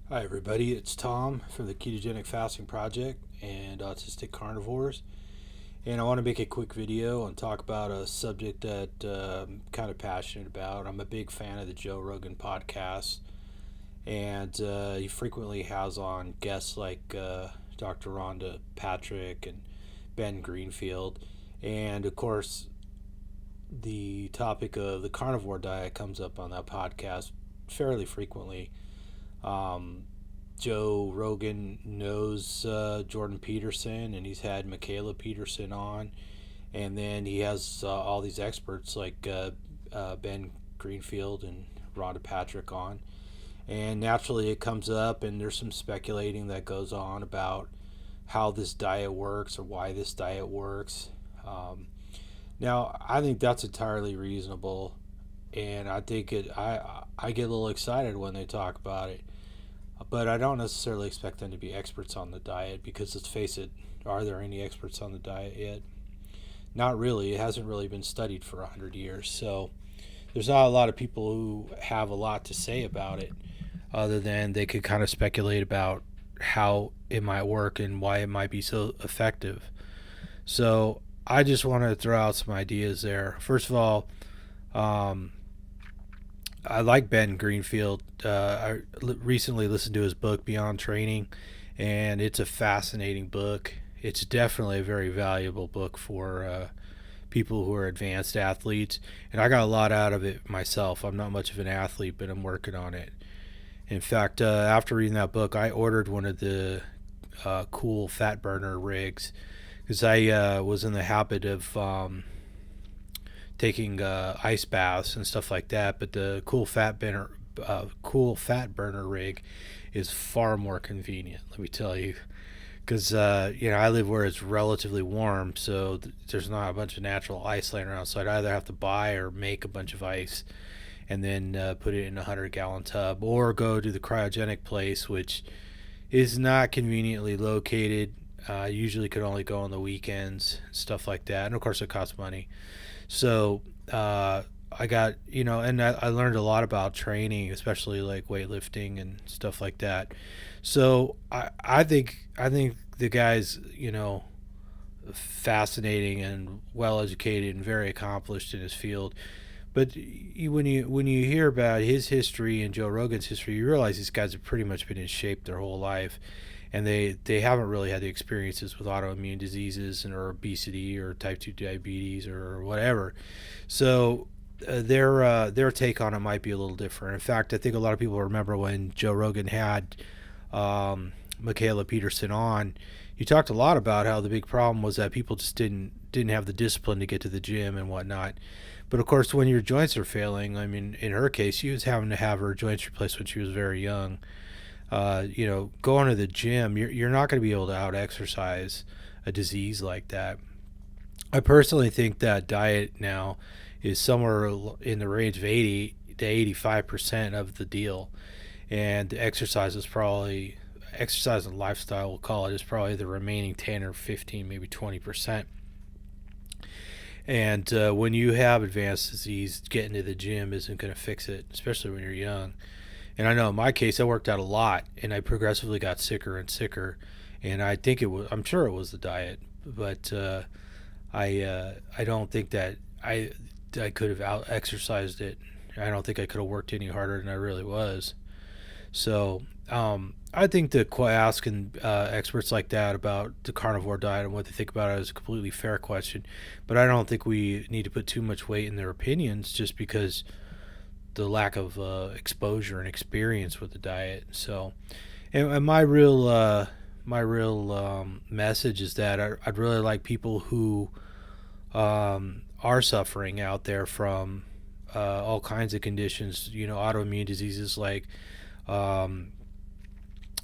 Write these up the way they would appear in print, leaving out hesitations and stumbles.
Hi, everybody. It's Tom from the Ketogenic Fasting Project and Autistic Carnivores. And I want to make a quick video and talk about a subject that I'm kind of passionate about. I'm a big fan of the Joe Rogan podcast, and he frequently has on guests like Dr. Ronda, Patrick, and Ben Greenfield. And of course, the topic of the carnivore diet comes up on that podcast fairly frequently. Um, Joe Rogan knows Jordan Peterson, and he's had Michaela Peterson on, and then he has all these experts like Ben Greenfield and Rhonda Patrick on, and naturally it comes up, and there's some speculating that goes on about how this diet works or why this diet works. Um, Now, I think that's entirely reasonable, and I think I get a little excited when they talk about it, but I don't necessarily expect them to be experts on the diet because let's face it, are there any experts on the diet yet? Not really. It hasn't really been studied for 100 years, so there's not a lot of people who have a lot to say about it, other than they could kind of speculate about how it might work and why it might be so effective. So I just want to throw out some ideas there. First of all, um, I like Ben Greenfield. Recently listened to his book Beyond Training, and it's a fascinating book. It's definitely a very valuable book for people who are advanced athletes, and I got a lot out of it myself. I'm not much of an athlete, but I'm working on it. In fact, after reading that book, I ordered one of the cool fat burner rigs because I was in the habit of taking ice baths and stuff like that. But the cool fat burner rig is far more convenient. Let me tell you, because I live where it's relatively warm, so there's not a bunch of natural ice laying around. So I'd either have to buy or make a bunch of ice and then put it in a 100-gallon tub, or go to the cryogenic place, which is not conveniently located. Usually could only go on the weekends, stuff like that, and of course it costs money. So I got and I learned a lot about training, especially like weightlifting and stuff like that. So I think the guy's fascinating and well educated and very accomplished in his field. But when you hear about his history and Joe Rogan's history, you realize these guys have pretty much been in shape their whole life, and they haven't really had the experiences with autoimmune diseases and or obesity or type 2 diabetes or whatever. So their take on it might be a little different. In fact, I think a lot of people remember when Joe Rogan had Michaela Peterson on. He talked a lot about how the big problem was that people just didn't have the discipline to get to the gym and whatnot. But of course, when your joints are failing, I mean, in her case, she was having to have her joints replaced when she was very young. Going to the gym, you're not going to be able to out exercise a disease like that. I personally think that diet now is somewhere in the range of 80 to 85% of the deal, and exercise and lifestyle, we'll call it, is probably the remaining 10 or 15, maybe 20%. And when you have advanced disease, getting to the gym isn't going to fix it, especially when you're young. And I know in my case, I worked out a lot, and I progressively got sicker and sicker. And I'm sure it was the diet, but I don't think that I could have out exercised it. I don't think I could have worked any harder than I really was. So I think that asking experts like that about the carnivore diet and what they think about it is a completely fair question. But I don't think we need to put too much weight in their opinions just because the lack of exposure and experience with the diet. So, and my real message is that I'd really like people who are suffering out there from all kinds of conditions, autoimmune diseases like um,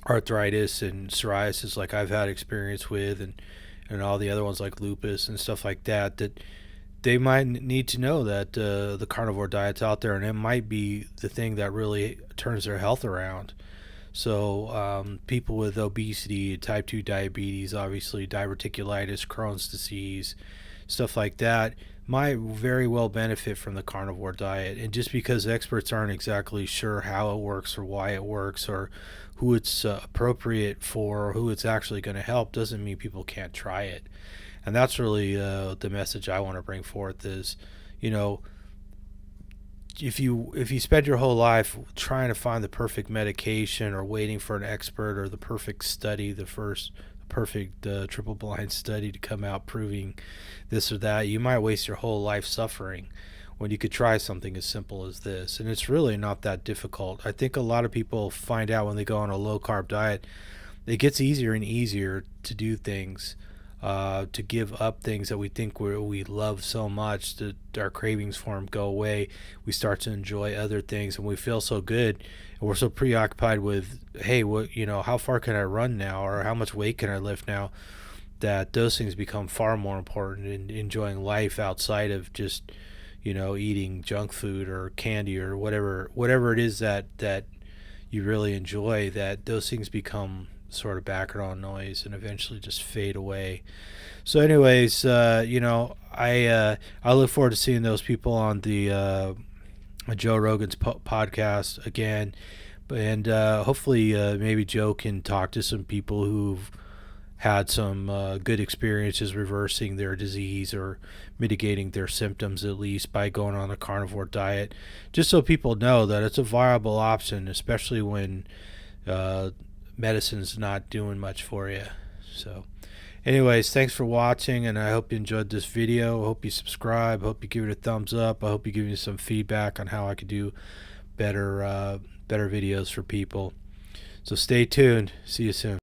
arthritis and psoriasis, like I've had experience with, and all the other ones like lupus and stuff like that, that they might need to know that the carnivore diet's out there, and it might be the thing that really turns their health around. So people with obesity, type 2 diabetes, obviously diverticulitis, Crohn's disease, stuff like that, might very well benefit from the carnivore diet. And just because experts aren't exactly sure how it works or why it works or who it's appropriate for or who it's actually going to help doesn't mean people can't try it. And that's really the message I want to bring forth is, you know, if you spend your whole life trying to find the perfect medication or waiting for an expert or the perfect study, the first perfect triple blind study to come out proving this or that, you might waste your whole life suffering when you could try something as simple as this. And it's really not that difficult. I think a lot of people find out when they go on a low carb diet, it gets easier and easier to do things, to give up things that we think we love so much that our cravings for them go away. We start to enjoy other things, and we feel so good, and we're so preoccupied with, hey, what, how far can I run now, or how much weight can I lift now, that those things become far more important in enjoying life outside of just, eating junk food or candy or whatever it is that you really enjoy. That those things become sort of background noise and eventually just fade away. So anyways, I look forward to seeing those people on the Joe Rogan's podcast again, and hopefully maybe Joe can talk to some people who've had some good experiences reversing their disease or mitigating their symptoms, at least by going on a carnivore diet, just so people know that it's a viable option, especially when medicine's not doing much for you. So anyways, thanks for watching, and I hope you enjoyed this video. I hope you subscribe. I hope you give it a thumbs up. I hope you give me some feedback on how I could do better videos for people. So stay tuned. See you soon.